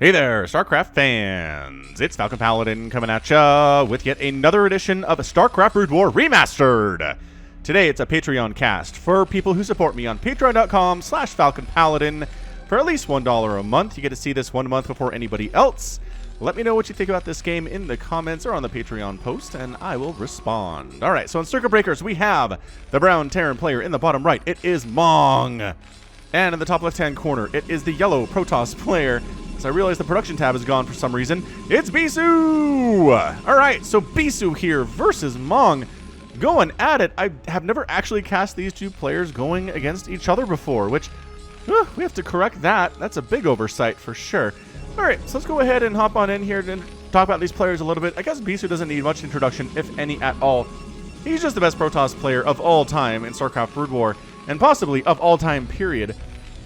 Hey there, StarCraft fans! It's Falcon Paladin coming at ya with yet another edition of StarCraft Brood War Remastered! Today it's a Patreon cast for people who support me on patreon.com/FalconPaladin. For at least $1 a month, you get to see this 1 month before anybody else. Let me know what you think about this game in the comments or on the Patreon post, and I will respond. Alright, so in Circuit Breakers, we have the brown Terran player in the bottom right. It is Mong! And in the top left-hand corner, it is the yellow Protoss player. As I realize the production tab is gone for some reason, it's Bisu! Alright, so Bisu here versus Mong. Going at it. I have never actually cast these two players going against each other before, which, we have to correct that. That's a big oversight for sure. Alright, so let's go ahead and hop on in here and talk about these players a little bit. I guess Bisu doesn't need much introduction, if any at all. He's just the best Protoss player of all time in StarCraft Brood War, and possibly of all time, period.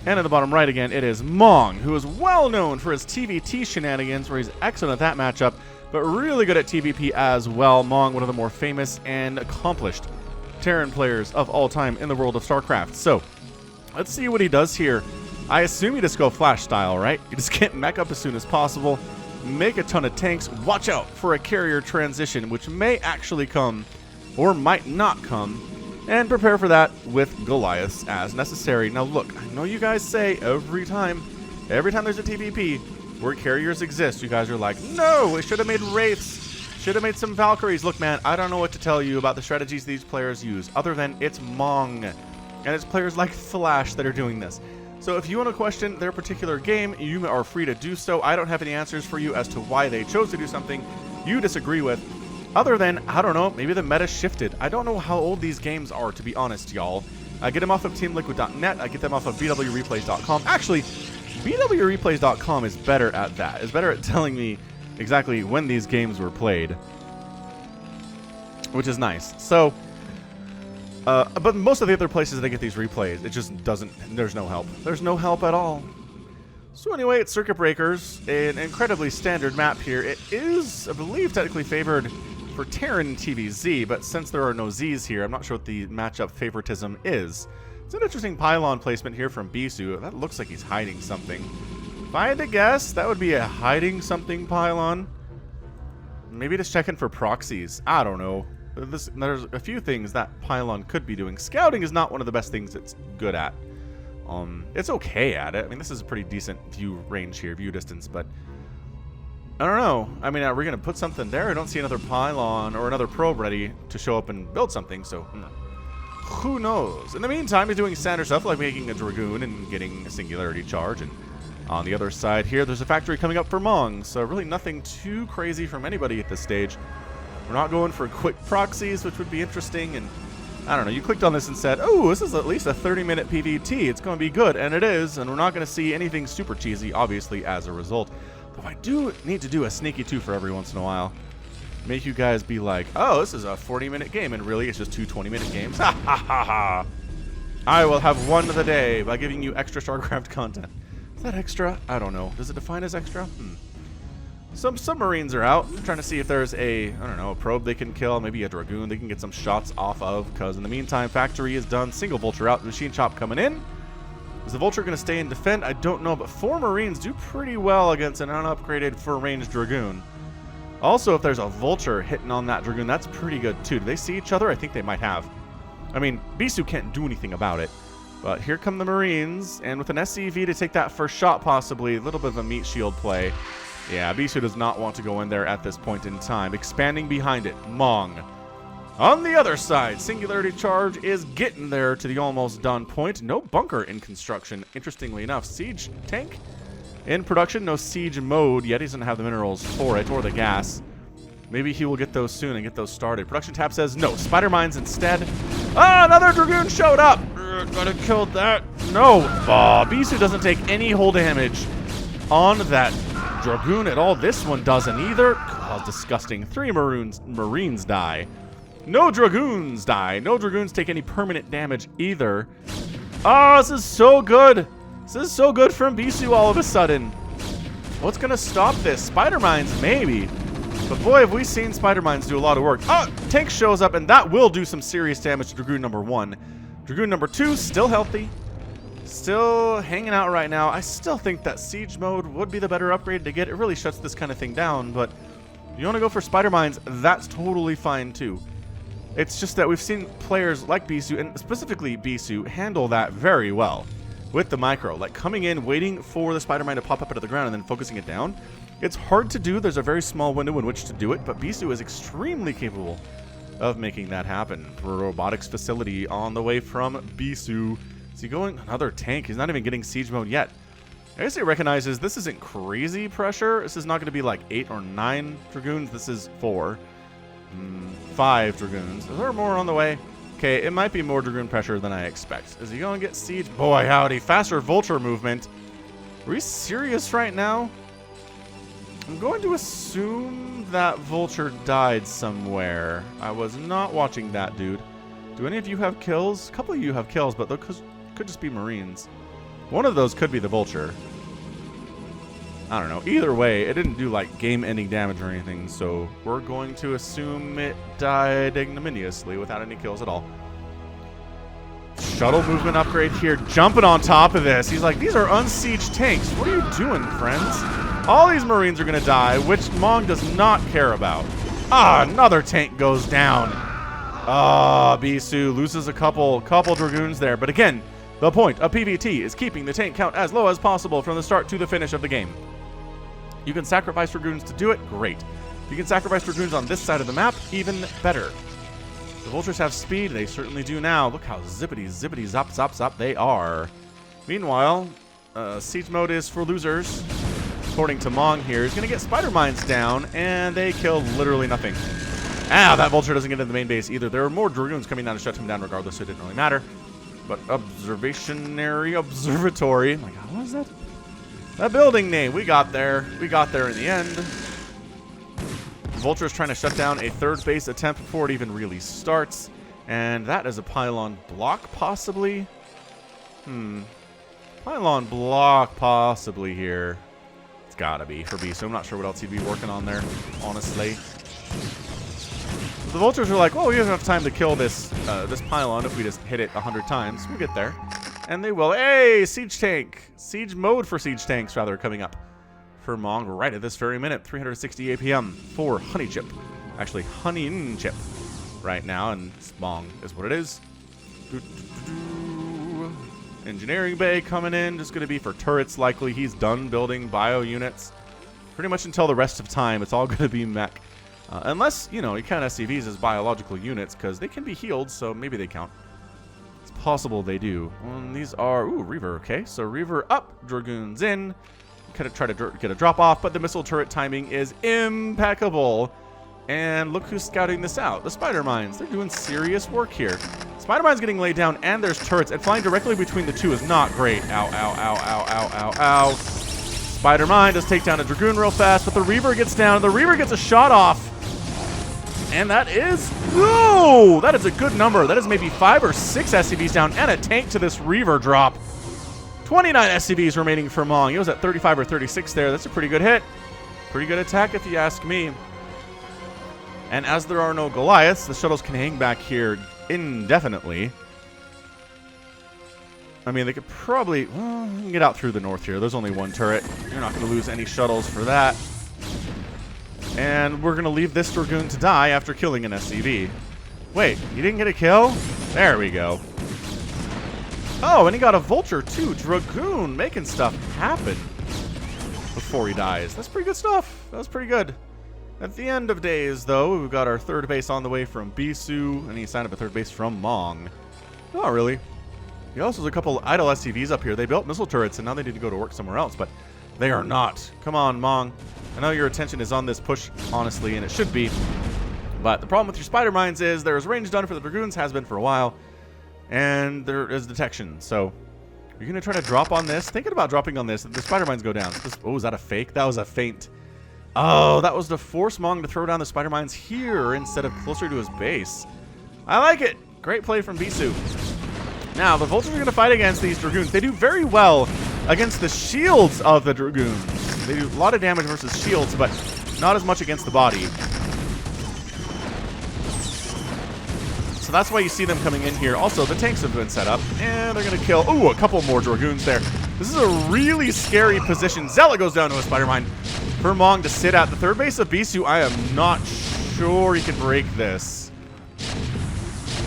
And in the bottom right again, it is Mong, who is well known for his TVT shenanigans, where he's excellent at that matchup, but really good at TVP as well. Mong, one of the more famous and accomplished Terran players of all time in the world of StarCraft. So, let's see what he does here. I assume you just go Flash style, right? You just get mech up as soon as possible, make a ton of tanks, watch out for a carrier transition, which may actually come, or might not come, and prepare for that with Goliaths as necessary. Now look, I know you guys say every time there's a TVP where carriers exist, you guys are like, no, we should have made Wraiths, should have made some Valkyries. Look man, I don't know what to tell you about the strategies these players use, other than it's Mong, and it's players like Flash that are doing this. So if you want to question their particular game, you are free to do so. I don't have any answers for you as to why they chose to do something you disagree with. Other than, I don't know, maybe the meta shifted. I don't know how old these games are, to be honest, y'all. I get them off of TeamLiquid.net. I get them off of bwreplays.com. Actually, bwreplays.com is better at that. It's better at telling me exactly when these games were played, which is nice. So, but most of the other places that I get these replays, it just doesn't, there's no help. There's no help at all. So anyway, it's Circuit Breakers, an incredibly standard map here. It is, I believe, technically favored for Terran TVZ, but since there are no Zs here, I'm not sure what the matchup favoritism is. It's an interesting pylon placement here from Bisu. That looks like he's hiding something. If I had to guess, that would be a hiding something pylon. Maybe just checking for proxies. I don't know. There's a few things that pylon could be doing. Scouting is not one of the best things it's good at. It's okay at it. I mean, this is a pretty decent view range here, view distance, but I don't know. I mean, are we going to put something there? I don't see another pylon or another probe ready to show up and build something, so who knows? In the meantime, he's doing standard stuff like making a Dragoon and getting a Singularity Charge, and on the other side here, there's a factory coming up for Mong, so really nothing too crazy from anybody at this stage. We're not going for quick proxies, which would be interesting, and I don't know, you clicked on this and said, oh, this is at least a 30-minute PVT. It's going to be good, and it is, and we're not going to see anything super cheesy, obviously, as a result. Though I do need to do a sneaky two for every once in a while. Make you guys be like, oh, this is a 40-minute game, and really, it's just two 20-minute games? Ha ha ha ha! I will have won the day by giving you extra StarCraft content. Is that extra? I don't know. Does it define as extra? Some submarines are out. I'm trying to see if there's a, I don't know, a probe they can kill, maybe a Dragoon they can get some shots off of, because in the meantime, factory is done. Single Vulture out, machine chop coming in. Is the Vulture going to stay and defend? I don't know, but 4 Marines do pretty well against an unupgraded for-ranged Dragoon. Also, if there's a Vulture hitting on that Dragoon, that's pretty good too. Do they see each other? I think they might have. I mean, Bisu can't do anything about it. But here come the Marines, and with an SCV to take that first shot possibly, a little bit of a meat shield play. Yeah, Bisu does not want to go in there at this point in time. Expanding behind it, Mong. On the other side, Singularity Charge is getting there to the almost done point. No bunker in construction, interestingly enough. Siege tank in production, no siege mode yet. He doesn't have the minerals for it, or the gas. Maybe he will get those soon and get those started. Production tab says no. Spider Mines instead. Ah, another Dragoon showed up. Gotta kill that. No. Bisu doesn't take any hull damage on that Dragoon at all. This one doesn't either. God, disgusting. 3 Marines die. No Dragoons die. No Dragoons take any permanent damage either. Oh, this is so good. This is so good from Bisu all of a sudden. What's going to stop this? Spider Mines, maybe. But boy, have we seen Spider Mines do a lot of work. Oh, tank shows up, and that will do some serious damage to Dragoon number 1. Dragoon number 2, still healthy. Still hanging out right now. I still think that siege mode would be the better upgrade to get. It really shuts this kind of thing down, but if you want to go for spider mines, that's totally fine too. It's just that we've seen players like Bisu, and specifically Bisu, handle that very well with the micro. Like coming in, waiting for the spider mine to pop up out of the ground and then focusing it down. It's hard to do. There's a very small window in which to do it, but Bisu is extremely capable of making that happen. Robotics facility on the way from Bisu. Is he going? Another tank. He's not even getting siege mode yet. I guess he recognizes this isn't crazy pressure. This is not going to be like 8 or 9 Dragoons. This is 4. 5 Dragoons. Is there more on the way? Okay, it might be more Dragoon pressure than I expect. Is he going to get siege? Boy, howdy. Faster Vulture movement. Are we serious right now? I'm going to assume that Vulture died somewhere. I was not watching that, dude. Do any of you have kills? A couple of you have kills, but those could just be Marines. One of those could be the Vulture. I don't know. Either way, it didn't do like game-ending damage or anything, so we're going to assume it died ignominiously without any kills at all. Shuttle movement upgrade here, jumping on top of this. He's like, these are unsieged tanks. What are you doing, friends? All these Marines are going to die, which Mong does not care about. Ah, another tank goes down. Ah, Bisu loses a couple Dragoons there. But again, the point of PvT is keeping the tank count as low as possible from the start to the finish of the game. You can sacrifice Dragoons to do it, great. If you can sacrifice Dragoons on this side of the map, even better. The Vultures have speed, they certainly do now. Look how zippity zop zop zop they are. Meanwhile, siege mode is for losers. According to Mong here, he's going to get spider mines down, and they kill literally nothing. Ah, that Vulture doesn't get into the main base either. There are more Dragoons coming down to shut him down regardless, so it didn't really matter. But observatory. Like, what is that? That building name. We got there. We got there in the end. Vulture is trying to shut down a third base attempt before it even really starts. And that is a pylon block, possibly. Pylon block, possibly here. It's gotta be for B, so I'm not sure what else he'd be working on there, honestly. The Vultures are like, well, we don't have time to kill this this pylon if we just hit it 100 times. We'll get there. And they will. Hey, siege tank. Siege mode for siege tanks, rather, coming up for Mong right at this very minute. 360 APM for Honey Chip. Actually, Honey Chip right now, and Mong is what it is. Engineering bay coming in. Just going to be for turrets, likely. He's done building bio units. Pretty much until the rest of time, it's all going to be mech. Unless, you know, you count SCVs as biological units, because they can be healed, so maybe they count. It's possible they do. These are... Ooh, Reaver, okay. So Reaver up, Dragoons in. Kind of try to get a drop-off, but the missile turret timing is impeccable. And look who's scouting this out. The spider mines. They're doing serious work here. Spider mines getting laid down, and there's turrets. And flying directly between the two is not great. Ow, ow, ow, ow, ow, ow, ow. Spider mine does take down a Dragoon real fast, but the Reaver gets down. The Reaver gets a shot off. And that is... Whoa! That is a good number. That is maybe 5 or 6 SCVs down and a tank to this Reaver drop. 29 SCVs remaining for Mong. He was at 35 or 36 there. That's a pretty good hit. Pretty good attack if you ask me. And as there are no Goliaths, the shuttles can hang back here indefinitely. I mean, they could probably... Well, you can get out through the north here. There's only one turret. You're not going to lose any shuttles for that. And we're going to leave this Dragoon to die after killing an SCV. Wait, he didn't get a kill? There we go. Oh, and he got a Vulture too. Dragoon making stuff happen before he dies. That's pretty good stuff. That was pretty good. At the end of days, though, we've got our third base on the way from Bisu, and he signed up a third base from Mong. Not really. He also has a couple idle SCVs up here. They built missile turrets, and now they need to go to work somewhere else, but they are not. Come on, Mong. I know your attention is on this push, honestly, and it should be. But the problem with your spider mines is there's range done for the Dragoons, has been for a while, and there is detection. So you're going to try to drop on this. Thinking about dropping on this, the spider mines go down. Oh, is that a fake? That was a feint. Oh, that was to force Mong to throw down the spider mines here instead of closer to his base. I like it. Great play from Bisu. Now, the Vultures are going to fight against these Dragoons. They do very well against the shields of the Dragoons. They do a lot of damage versus shields, but not as much against the body. So So that's why you see them coming in here. Also, the tanks have been set up, and they're going to kill... Ooh, a couple more Dragoons there. This is a really scary position. Zealot goes down to a Spider Mine for Mong to sit at. The third base of Bisu, I am not sure he can break this.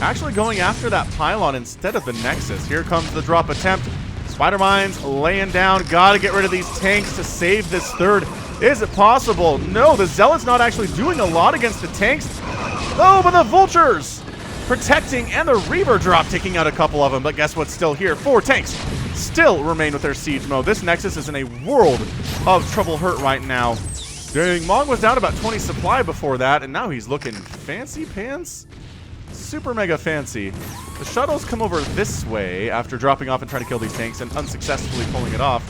Actually going after that pylon instead of the Nexus. Here comes the drop attempt. Spider Mines laying down. Gotta get rid of these tanks to save this third. Is it possible? No, the Zealot's not actually doing a lot against the tanks. Oh, but the Vultures protecting, and the Reaver drop taking out a couple of them. But guess what's still here? 4 tanks still remain with their siege mode. This Nexus is in a world of trouble hurt right now. Dang, Mong was down about 20 supply before that, and now he's looking fancy pants. Super mega fancy. The shuttles come over this way after dropping off and trying to kill these tanks and unsuccessfully pulling it off.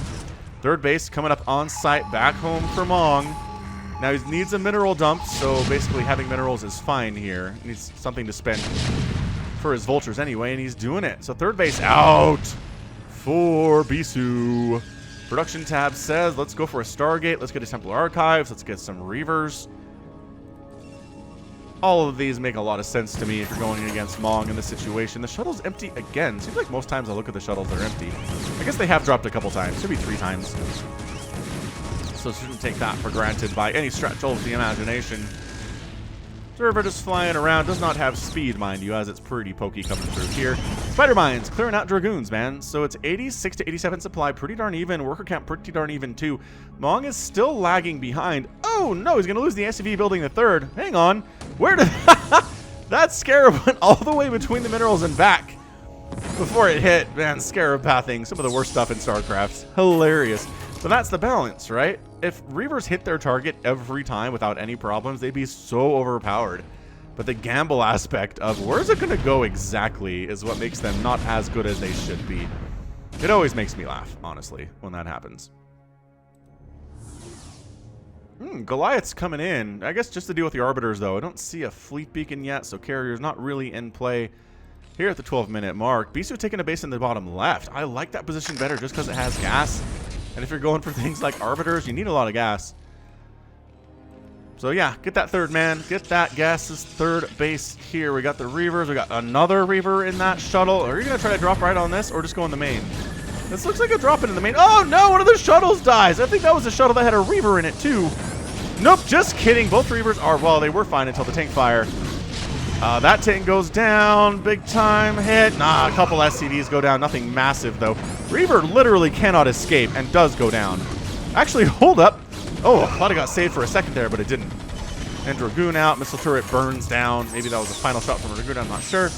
Third base coming up on site, back home for Mong. Now he needs a mineral dump, so basically having minerals is fine here. He needs something to spend for his Vultures anyway, and he's doing it. So third base out for Bisu. Production tab says, let's go for a Stargate. Let's get a Templar Archives. Let's get some Reavers. All of these make a lot of sense to me if you're going against Mong in this situation. The shuttle's empty again. Seems like most times I look at the shuttles, they're empty. I guess they have dropped a couple times. Maybe 3 times. So shouldn't take that for granted by any stretch of the imagination. Observer just flying around. Does not have speed, mind you, as it's pretty pokey coming through here. Spider Mines clearing out Dragoons, man. So it's 86 to 87 supply. Pretty darn even. Worker count pretty darn even, too. Mong is still lagging behind. Oh, no. He's going to lose the SCV building the third. Hang on. Where did... That Scarab went all the way between the minerals and back before it hit. Man, Scarab pathing. Some of the worst stuff in StarCraft. Hilarious. But that's the balance, right? If Reavers hit their target every time without any problems, they'd be so overpowered. But the gamble aspect of where's it going to go exactly is what makes them not as good as they should be. It always makes me laugh, honestly, when that happens. Goliath's coming in. I guess just to deal with the Arbiters, though. I don't see a fleet beacon yet, so Carrier's not really in play here at the 12-minute mark. Bisu taking a base in the bottom left. I like that position better just because it has gas. And if you're going for things like Arbiters, you need a lot of gas. So yeah, get that third man. Get that gas's third base here. We got the Reavers. We got another Reaver in that shuttle. Are you going to try to drop right on this or just go in the main? This looks like a drop into the main. Oh no, one of the shuttles dies. I think that was a shuttle that had a Reaver in it too. Nope, just kidding. Both Reavers are, well, they were fine until the tank fire. That tank goes down. Big time hit. Nah, a couple SCVs go down. Nothing massive, though. Reaver literally cannot escape and does go down. Actually, hold up. Oh, I thought it got saved for a second there, but it didn't. And Dragoon out. Missile turret burns down. Maybe that was a final shot from a Dragoon. I'm not sure.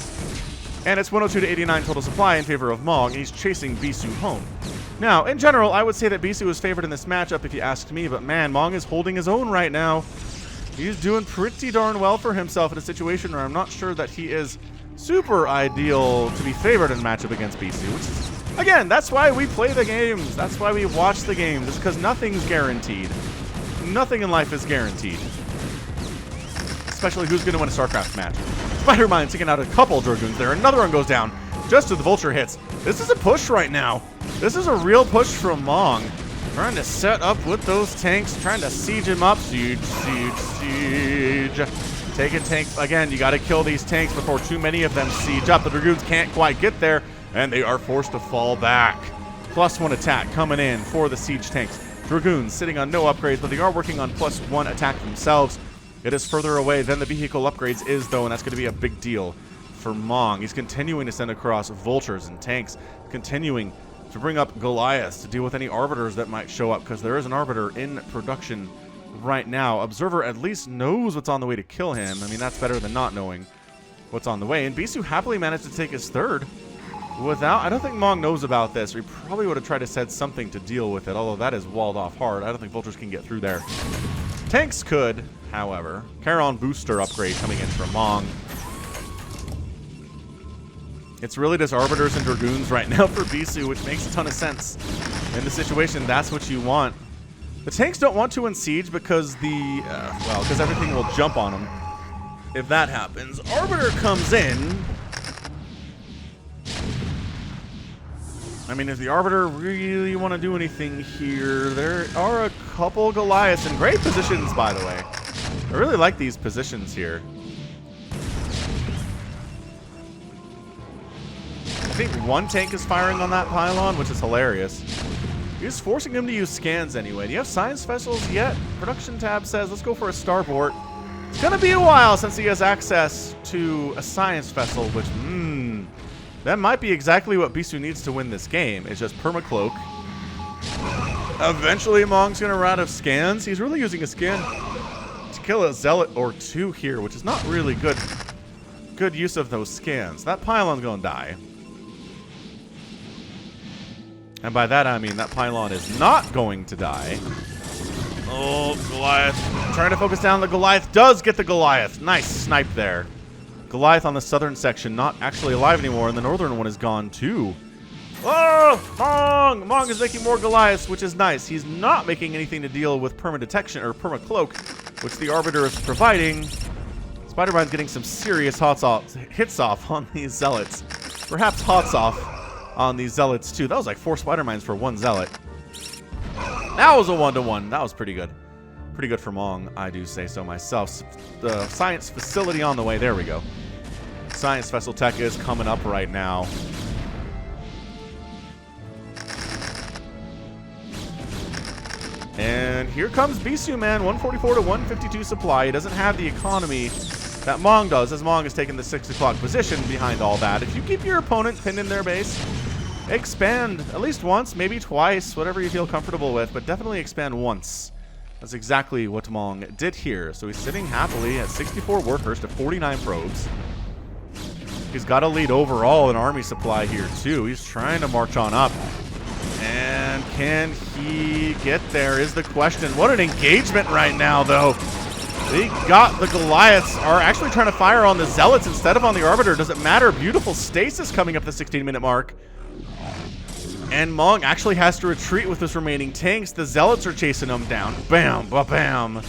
And it's 102 to 89 total supply in favor of Mong. And he's chasing Bisu home. Now, in general, I would say that Bisu is favored in this matchup if you asked me. But man, Mong is holding his own right now. He's doing pretty darn well for himself in a situation where I'm not sure that he is super ideal to be favored in a matchup against Bisu, which is, again, that's why we play the games. That's why we watch the games. It's because nothing's guaranteed. Nothing in life is guaranteed. Especially who's going to win a StarCraft match. Spider-Mine taking out a couple Dragoons there. Another one goes down just as the Vulture hits. This is a push right now. This is a real push from Mong. Trying to set up with those tanks, trying to siege him up. Siege, siege, siege. Taking tanks. Again, you got to kill these tanks before too many of them siege up. The Dragoons can't quite get there, and they are forced to fall back. +1 attack coming in for the siege tanks. Dragoons sitting on no upgrades, but they are working on +1 attack themselves. It is further away than the vehicle upgrades is, though, and that's going to be a big deal for Mong. He's continuing to send across Vultures and tanks, continuing to bring up Goliaths to deal with any Arbiters that might show up, because there is an Arbiter in production right now. Observer at least knows what's on the way to kill him. I mean, that's better than not knowing what's on the way. And Bisu happily managed to take his third without... I don't think Mong knows about this. He probably would have tried to set something to deal with it, although that is walled off hard. I don't think Vultures can get through there. Tanks could, however. Charon booster upgrade coming in from Mong. It's really just Arbiters and Dragoons right now for Bisu, which makes a ton of sense. In the situation, that's what you want. The tanks don't want to unsiege because because everything will jump on them if that happens. Arbiter comes in. I mean, if the Arbiter really want to do anything here, there are a couple Goliaths in great positions, by the way. I really like these positions here. think one tank is firing on that pylon, which is hilarious. He's forcing him to use scans anyway. Do you have science vessels yet? Production tab says, let's go for a starport. It's going to be a while since he has access to a science vessel, which, that might be exactly what Bisu needs to win this game. It's just permacloak. Eventually, Mong's going to run out of scans. He's really using a scan to kill a zealot or two here, which is not really good use of those scans. That pylon's going to die. And by that, I mean that pylon is not going to die. Oh, Goliath. Trying to focus down the Goliath. Does get the Goliath. Nice snipe there. Goliath on the southern section, not actually alive anymore, and the northern one is gone too. Oh, Mong! Mong is making more Goliaths, which is nice. He's not making anything to deal with perma-detection or perma-cloak, which the Arbiter is providing. Spider-Man's getting some serious hits off on these Zealots. Perhaps hots off on these Zealots too. That was like 4 Spider-Mines for 1 Zealot. That was a 1-to-1. That was pretty good. Pretty good for Mong, I do say so myself. The science facility on the way. There we go. Science vessel tech is coming up right now. And here comes Bisu, man. 144 to 152 supply. He doesn't have the economy that Mong does, as Mong has taken the 6 o'clock position behind all that. If you keep your opponent pinned in their base, expand at least once, maybe twice, whatever you feel comfortable with, but definitely expand once. That's exactly what Mong did here. So he's sitting happily at 64 workers to 49 probes. He's got a lead overall in army supply here too. He's trying to march on up. And can he get there is the question. What an engagement right now, though. They got the Goliaths are actually trying to fire on the Zealots instead of on the Arbiter. Doesn't matter. Beautiful stasis coming up the 16-minute mark. And Mong actually has to retreat with his remaining tanks. The Zealots are chasing him down. Bam, ba-bam.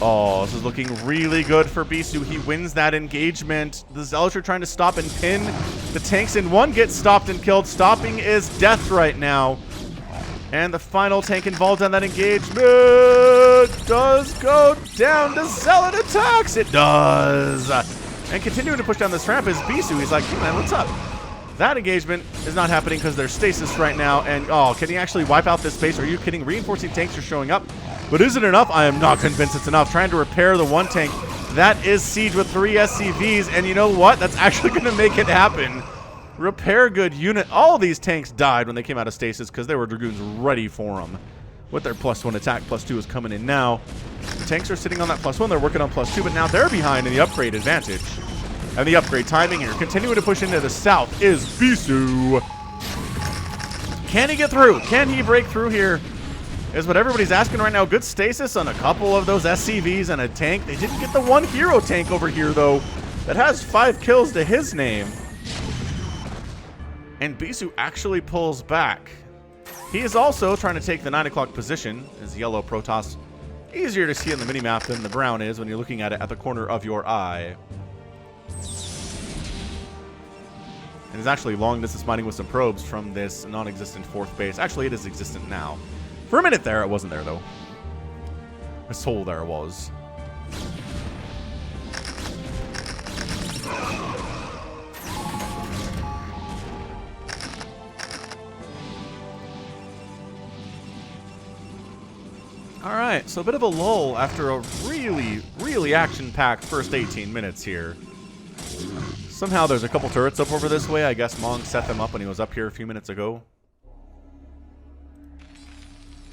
Oh, this is looking really good for Bisu. He wins that engagement. The Zealots are trying to stop and pin the tanks, and one gets stopped and killed. Stopping is death right now. And the final tank involved in that engagement does go down. The Zealot attacks. It does. And continuing to push down this ramp is Bisu. He's like, hey man, what's up? That engagement is not happening because there's stasis right now. And, oh, can he actually wipe out this base? Are you kidding? Reinforcing tanks are showing up. But is it enough? I am not convinced it's enough. Trying to repair the one tank. That is Siege with 3 SCVs. And you know what? That's actually going to make it happen. Repair good unit. All of these tanks died when they came out of stasis because there were Dragoons ready for them. With their +1 attack, +2 is coming in now. The tanks are sitting on that +1. They're working on +2, but now they're behind in the upgrade advantage. And the upgrade timing here. Continuing to push into the south is Bisu. Can he get through? Can he break through here? Is what everybody's asking right now. Good stasis on a couple of those SCVs and a tank. They didn't get the one hero tank over here, though, that has 5 kills to his name. And Bisu actually pulls back. He is also trying to take the 9 o'clock position. His yellow Protoss easier to see on the minimap than the brown is when you're looking at it at the corner of your eye. And is actually long distance mining with some probes from this non-existent 4th base. Actually, it is existent now. For a minute there, it wasn't there, though. A soul there was. Alright, so a bit of a lull after a really, really action-packed first 18 minutes here. Somehow there's a couple turrets up over this way. I guess Mong set them up when he was up here a few minutes ago.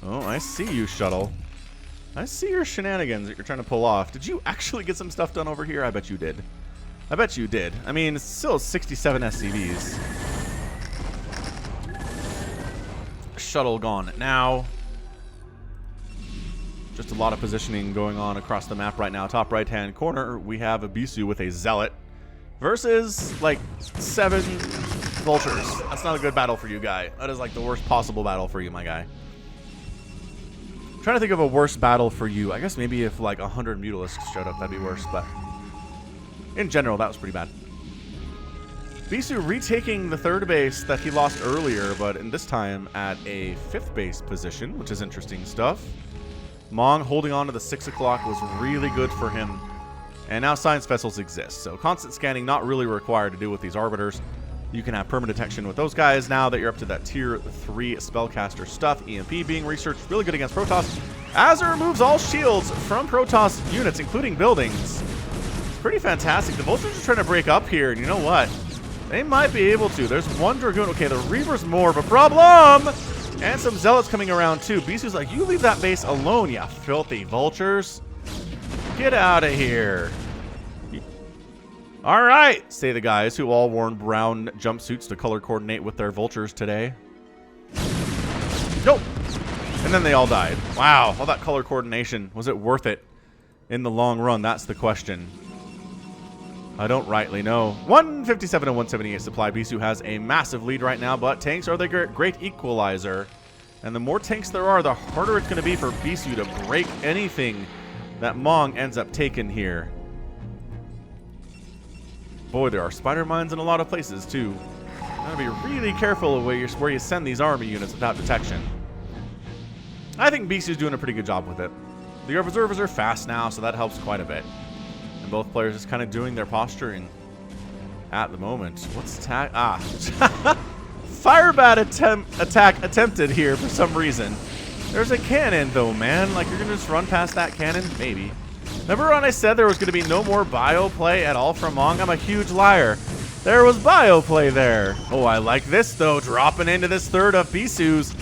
Oh, I see you, Shuttle. I see your shenanigans that you're trying to pull off. Did you actually get some stuff done over here? I bet you did. I bet you did. I mean, it's still 67 SCVs. Shuttle gone now. Just a lot of positioning going on across the map right now. Top right-hand corner, we have a Bisu with a Zealot versus, like, 7 Vultures. That's not a good battle for you, guy. That is, like, the worst possible battle for you, my guy. I'm trying to think of a worse battle for you. I guess maybe if, like, 100 Mutalisks showed up, that'd be worse, but in general, that was pretty bad. Bisu retaking the 3rd base that he lost earlier, but in this time at a 5th base position, which is interesting stuff. Mong holding on to the 6 o'clock was really good for him. And now science vessels exist, so constant scanning not really required to do with these arbiters. You can have permanent detection with those guys now that you're up to that tier 3 spellcaster stuff. EMP being researched, really good against Protoss, as it removes all shields from Protoss units, including buildings. It's pretty fantastic. The Vultures are trying to break up here, and you know what? They might be able to. There's one Dragoon. Okay, the Reaver's more of a problem! And some Zealots coming around, too. Bisu's like, you leave that base alone, you filthy Vultures. Get out of here. All right, say the guys who all worn brown jumpsuits to color coordinate with their Vultures today. Nope. And then they all died. Wow, all that color coordination. Was it worth it in the long run? That's the question. I don't rightly know. 157 and 178 supply. Bisu has a massive lead right now, but tanks are the great equalizer. And the more tanks there are, the harder it's going to be for Bisu to break anything that Mong ends up taking here. Boy, there are spider mines in a lot of places, too. Gotta be really careful where you send these army units without detection. I think Bisu's doing a pretty good job with it. The observers are fast now, so that helps quite a bit. And both players just kind of doing their posturing at the moment. What's attack? Ah. Firebat attack attempted here for some reason. There's a cannon, though, man. Like, you're going to just run past that cannon? Maybe. Remember when I said there was going to be no more bio play at all from Mong? I'm a huge liar. There was bio play there. Oh, I like this, though. Dropping into this third of Bisu's.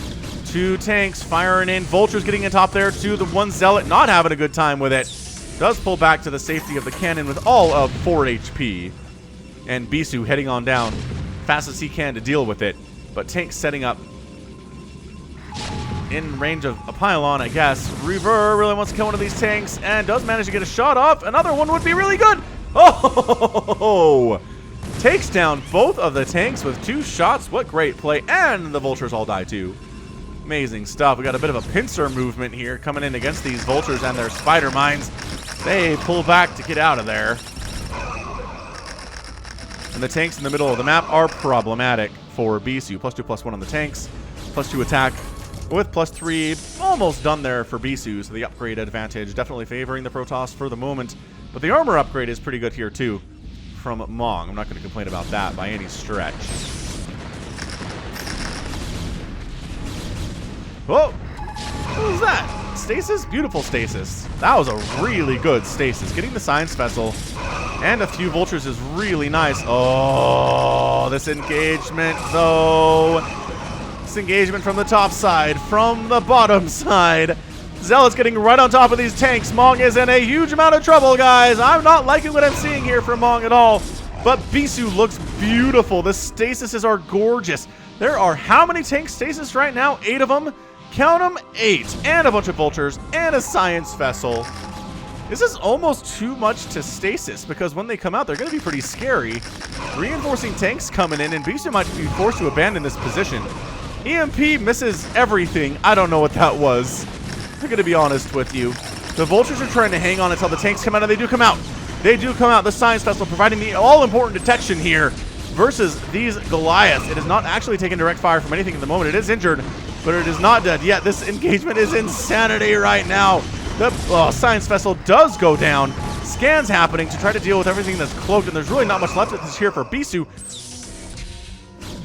2 tanks firing in. Vultures getting in top there, too. The one Zealot not having a good time with it. Does pull back to the safety of the cannon with all of 4 HP. And Bisu heading on down fast as he can to deal with it. But tanks setting up in range of a pylon, I guess. Reaver really wants to kill one of these tanks and does manage to get a shot off. Another one would be really good. Oh! Takes down both of the tanks with 2 shots. What great play. And the Vultures all die too. Amazing stuff. We got a bit of a pincer movement here coming in against these Vultures and their spider mines. They pull back to get out of there. And the tanks in the middle of the map are problematic for Bisu. +2/+1 on the tanks. +2 attack with +3. Almost done there for Bisu. So the upgrade advantage definitely favoring the Protoss for the moment. But the armor upgrade is pretty good here too from Mong. I'm not going to complain about that by any stretch. Whoa! What was that? Stasis? Beautiful stasis. That was a really good stasis. Getting the Science Vessel and a few Vultures is really nice. Oh, this engagement, though. This engagement from the top side, from the bottom side. Zealot's getting right on top of these tanks. Mong is in a huge amount of trouble, guys. I'm not liking what I'm seeing here from Mong at all. But Bisu looks beautiful. The stasises are gorgeous. There are how many tank stasis right now? 8 of them? Count them, 8. And a bunch of Vultures and a Science Vessel. This is almost too much to stasis because when they come out, they're going to be pretty scary. Reinforcing tanks coming in, and Bisu might be forced to abandon this position. EMP misses everything. I don't know what that was. I'm going to be honest with you. The Vultures are trying to hang on until the tanks come out, and they do come out. They do come out. The Science Vessel providing the all-important detection here versus these Goliaths. It is not actually taking direct fire from anything at the moment. It is injured, but it is not dead yet. This engagement is insanity right now. The Science Vessel does go down. Scans happening to try to deal with everything that's cloaked, and there's really not much left of this here for Bisu.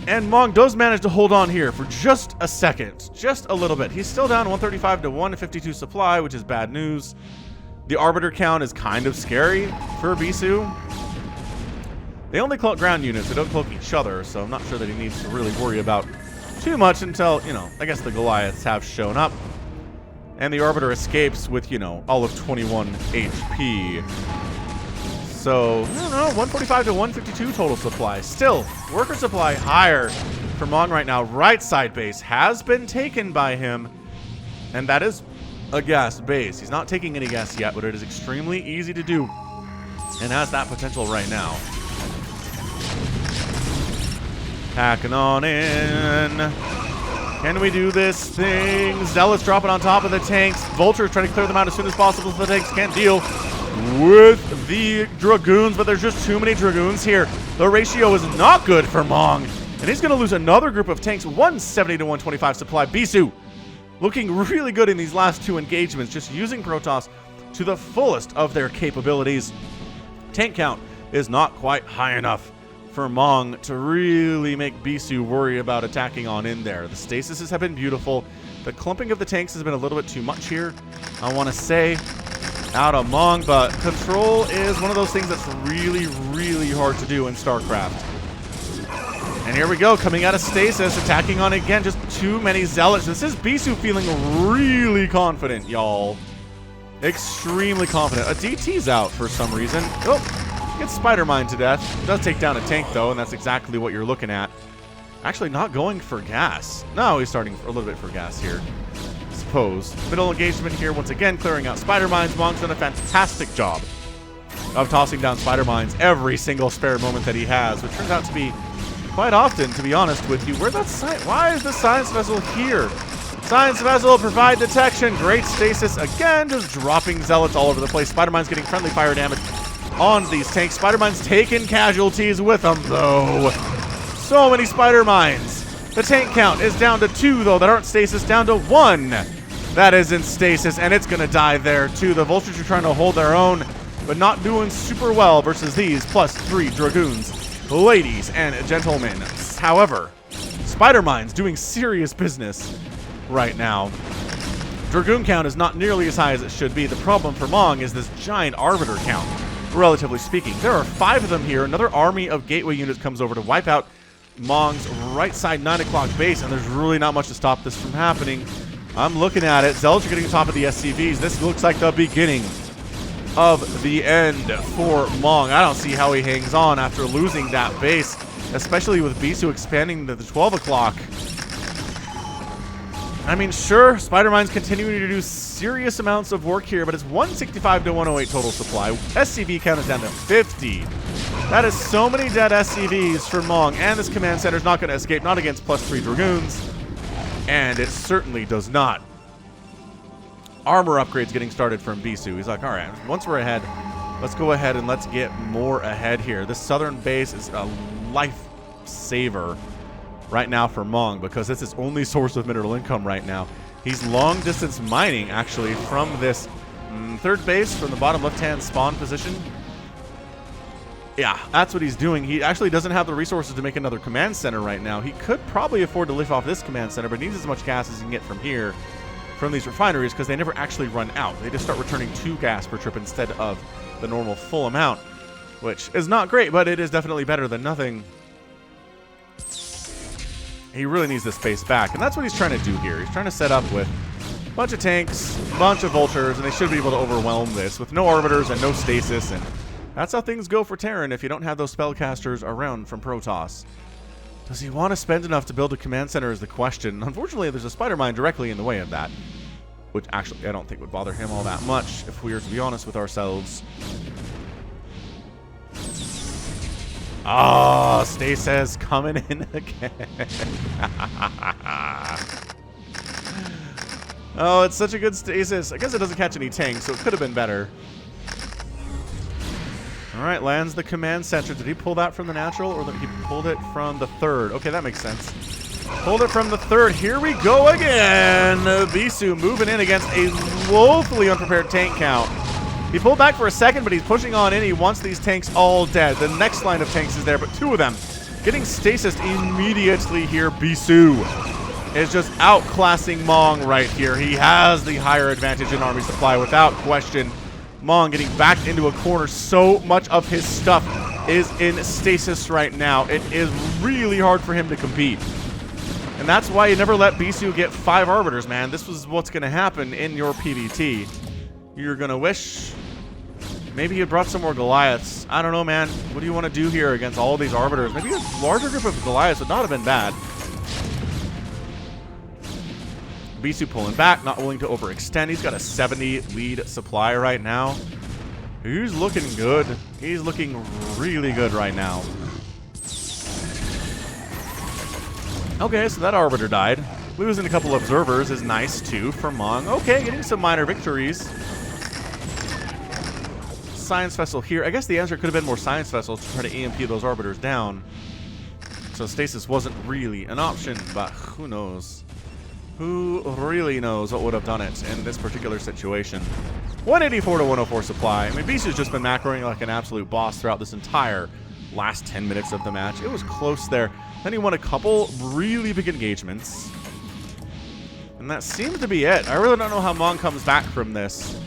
And Mong does manage to hold on here for just a second. Just a little bit. He's still down 135 to 152 supply, which is bad news. The Arbiter count is kind of scary for Bisu. They only cloak ground units. They don't cloak each other, so I'm not sure that he needs to really worry about too much until, you know, I guess the Goliaths have shown up. And the Arbiter escapes with, you know, all of 21 HP. So, I don't know, 145 to 152 total supply. Still, worker supply higher for Mong right now. Right side base has been taken by him. And that is a gas base. He's not taking any gas yet, but it is extremely easy to do. And has that potential right now. Hacking on in. Can we do this thing? Zealot's dropping on top of the tanks. Vultures trying to clear them out as soon as possible so the tanks can't deal with the Dragoons, but there's just too many Dragoons here. The ratio is not good for Mong, and he's going to lose another group of tanks. 170 to 125 supply. Bisu looking really good in these last 2 engagements, just using Protoss to the fullest of their capabilities. Tank count is not quite high enough for Mong to really make Bisu worry about attacking on in there. The stasises have been beautiful. The clumping of the tanks has been a little bit too much here, I want to say, out of Mong, but control is one of those things that's really, really hard to do in StarCraft. And here we go, coming out of stasis, attacking on again, just too many zealots. This is Bisu feeling really confident, y'all. Extremely confident. A DT's out for some reason. Oh, gets Spider Mine to death. Does take down a tank, though, and that's exactly what you're looking at. Actually, not going for gas. No, he's starting a little bit for gas here, I suppose. Middle engagement here, once again, clearing out Spider Mines. Mong's done a fantastic job of tossing down Spider Mines every single spare moment that he has, which turns out to be quite often, to be honest with you. Where's that science? Why is the science vessel here? Science vessel, provide detection. Great stasis again, just dropping zealots all over the place. Spider-Mine's getting friendly fire damage on these tanks. Spider-Mine's taking casualties with them, though. So many Spider-Mines. The tank count is down to 2, though, that aren't stasis, down to 1. That is in stasis, and it's going to die there, too. The Vultures are trying to hold their own, but not doing super well versus these +3 Dragoons. Ladies and gentlemen, however, Spider-Mine's doing serious business right now. Dragoon count is not nearly as high as it should be. The problem for Mong is this giant Arbiter count, relatively speaking. There are 5 of them here. Another army of Gateway units comes over to wipe out Mong's right side 9 o'clock base, and there's really not much to stop this from happening. I'm looking at it. Zealots are getting top of the SCVs. This looks like the beginning of the end for Mong. I don't see how he hangs on after losing that base, especially with Bisu expanding to the 12 o'clock. I mean, sure, Spider-Mine's continuing to do serious amounts of work here, but it's 165 to 108 total supply. SCV count is down to 50. That is so many dead SCVs for Mong, and this command center's not going to escape, not against +3 Dragoons, and it certainly does not. Armor upgrades getting started from Bisu. He's like, all right, once we're ahead, let's go ahead and let's get more ahead here. This southern base is a lifesaver right now for Mong because it's his only source of mineral income right now. He's long distance mining, actually, from this third base, from the bottom left-hand spawn position. Yeah, that's what he's doing. He actually doesn't have the resources to make another command center right now. He could probably afford to lift off this command center, but needs as much gas as he can get from here, from these refineries, because they never actually run out. They just start returning 2 gas per trip instead of the normal full amount, which is not great, but it is definitely better than nothing. He really needs this base back, and that's what he's trying to do here. He's trying to set up with a bunch of tanks, a bunch of vultures, and they should be able to overwhelm this with no arbiters and no stasis, and that's how things go for Terran if you don't have those spellcasters around from Protoss. Does he want to spend enough to build a command center is the question. Unfortunately, there's a Spider Mine directly in the way of that, which actually I don't think would bother him all that much, if we are to be honest with ourselves. Oh, Stasis coming in again. Oh, it's such a good Stasis. I guess it doesn't catch any tanks, so it could have been better. All right, lands the command center. Did he pull that from the natural, or he pulled it from the third? Okay, that makes sense. Pulled it from the third. Here we go again. Bisu moving in against a woefully unprepared tank count. He pulled back for a second, but he's pushing on in. He wants these tanks all dead. The next line of tanks is there, but 2 of them getting stasis immediately here. Bisu is just outclassing Mong right here. He has the higher advantage in army supply without question. Mong getting backed into a corner. So much of his stuff is in stasis right now. It is really hard for him to compete. And that's why you never let Bisu get 5 arbiters, man. This was what's going to happen in your PvT. You're going to wish maybe you brought some more Goliaths. I don't know, man. What do you want to do here against all of these arbiters? Maybe a larger group of Goliaths would not have been bad. Bisu pulling back, not willing to overextend. He's got a 70 lead supply right now. He's looking good. He's looking really good right now. Okay, so that arbiter died. Losing a couple observers is nice, too, for Mong. Okay, getting some minor victories. Science vessel here. I guess the answer could have been more science vessels to try to EMP those arbiters down. So stasis wasn't really an option, but who knows? Who really knows what would have done it in this particular situation? 184 to 104 supply. I mean, Bisu's just been macroing like an absolute boss throughout this entire last 10 minutes of the match. It was close there. Then he won a couple really big engagements. And that seemed to be it. I really don't know how Mong comes back from this.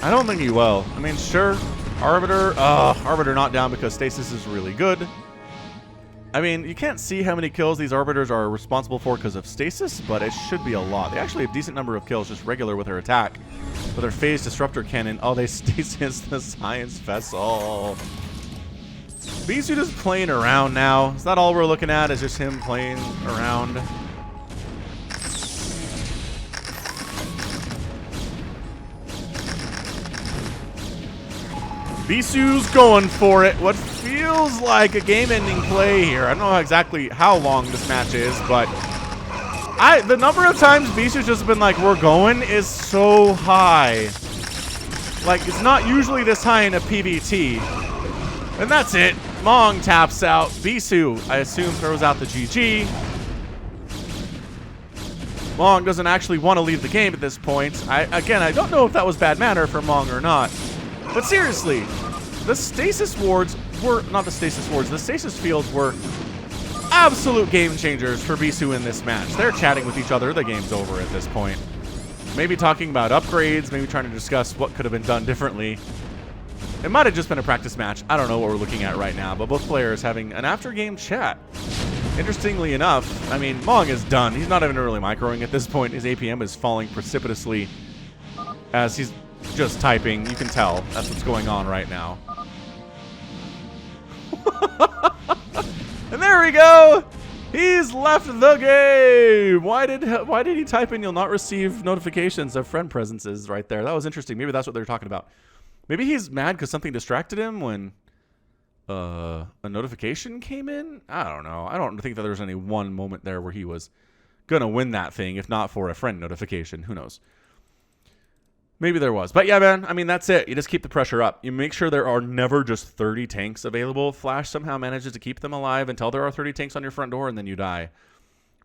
I don't think he will. I mean, sure, Arbiter not down because Stasis is really good. I mean, you can't see how many kills these Arbiters are responsible for because of Stasis, but it should be a lot. They actually have a decent number of kills just regular with their attack. With their Phase Disruptor Cannon, oh, they Stasis the Science Vessel. Bisu just playing around now. Is that all we're looking at? Is just him playing around? Bisu's going for it. What feels like a game-ending play here. I don't know exactly how long this match is, but the number of times Bisu's just been like, we're going, is so high. Like, it's not usually this high in a PvT. And that's it. Mong taps out. Bisu, I assume, throws out the GG. Mong doesn't actually want to leave the game at this point. Again, I don't know if that was bad manner for Mong or not. But seriously, the stasis wards were, not the stasis wards, the stasis fields were absolute game changers for Bisu in this match. They're chatting with each other. The game's over at this point. Maybe talking about upgrades, maybe trying to discuss what could have been done differently. It might have just been a practice match. I don't know what we're looking at right now, but both players having an after-game chat. Interestingly enough, I mean, Mong is done. He's not even really microing at this point. His APM is falling precipitously as he's just typing. You can tell that's what's going on right now. And there we go. He's left the game. Why did he type in "You'll not receive notifications of friend presences" right there? That was interesting. Maybe that's what they were talking about. Maybe he's mad because something distracted him when a notification came in. I don't know. I don't think that there's any one moment there where he was gonna win that thing, if not for a friend notification. Who knows? Maybe there was. But yeah, man, I mean, that's it. You just keep the pressure up. You make sure there are never just 30 tanks available. Flash somehow manages to keep them alive until there are 30 tanks on your front door, and then you die.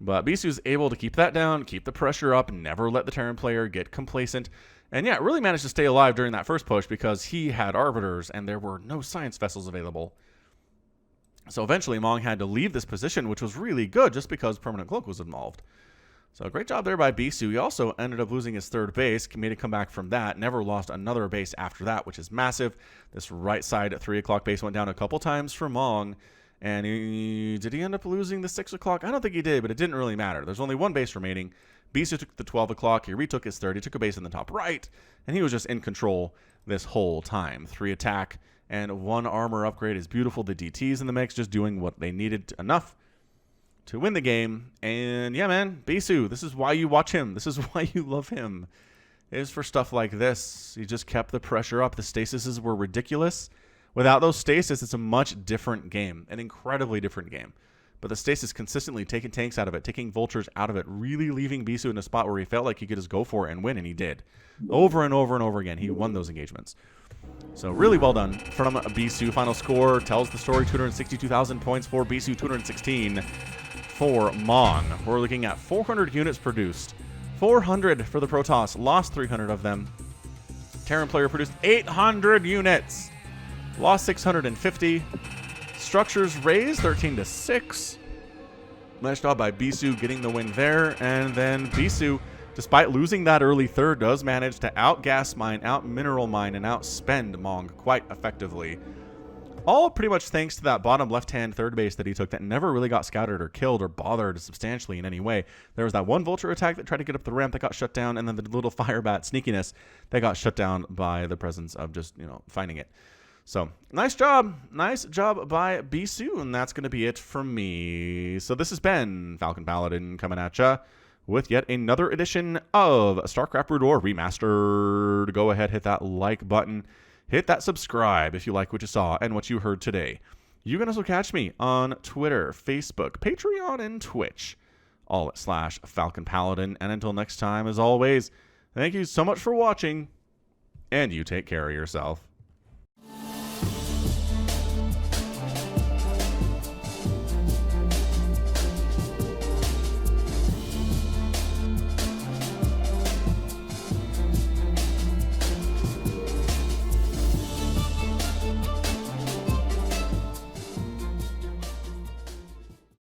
But Bisu's able to keep that down, keep the pressure up, never let the Terran player get complacent. And yeah, really managed to stay alive during that first push because he had Arbiters, and there were no Science Vessels available. So eventually, Mong had to leave this position, which was really good just because Permanent Cloak was involved. So great job there by Bisu. He also ended up losing his third base, made a comeback from that, never lost another base after that, which is massive. This right side at 3 o'clock base went down a couple times for Mong. And did he end up losing the 6 o'clock? I don't think he did, but it didn't really matter. There's only one base remaining. Bisu took the 12 o'clock. He retook his third. He took a base in the top right, and he was just in control this whole time. 3 attack and 1 armor upgrade is beautiful. The DTs in the mix just doing what they needed enough to win the game. And yeah, man, Bisu, this is why you watch him. This is why you love him. It is for stuff like this. He just kept the pressure up. The stasises were ridiculous. Without those stasis, it's a much different game, an incredibly different game. But the stasis consistently taking tanks out of it, taking vultures out of it, really leaving Bisu in a spot where he felt like he could just go for it and win, and he did. Over and over and over again, he won those engagements. So really well done from Bisu. Final score tells the story, 262,000 points for Bisu, 216 for Mong. We're looking at 400 units produced. 400 for the Protoss, lost 300 of them. Terran player produced 800 units, lost 650. Structures raised 13-6. Nice job by Bisu getting the win there. And then Bisu, despite losing that early third, does manage to out-gas mine, out-mineral mine, and outspend Mong quite effectively. All pretty much thanks to that bottom left-hand third base that he took that never really got scouted or killed or bothered substantially in any way. There was that one vulture attack that tried to get up the ramp that got shut down, and then the little firebat sneakiness that got shut down by the presence of just, finding it. So, nice job. Nice job by Bisu, and that's going to be it from me. So this has been Falcon Paladin coming at ya with yet another edition of StarCraft Brood War Remastered. Go ahead, hit that like button. Hit that subscribe if you like what you saw and what you heard today. You can also catch me on Twitter, Facebook, Patreon, and Twitch, all at /Falcon Paladin. And until next time, as always, thank you so much for watching, and you take care of yourself.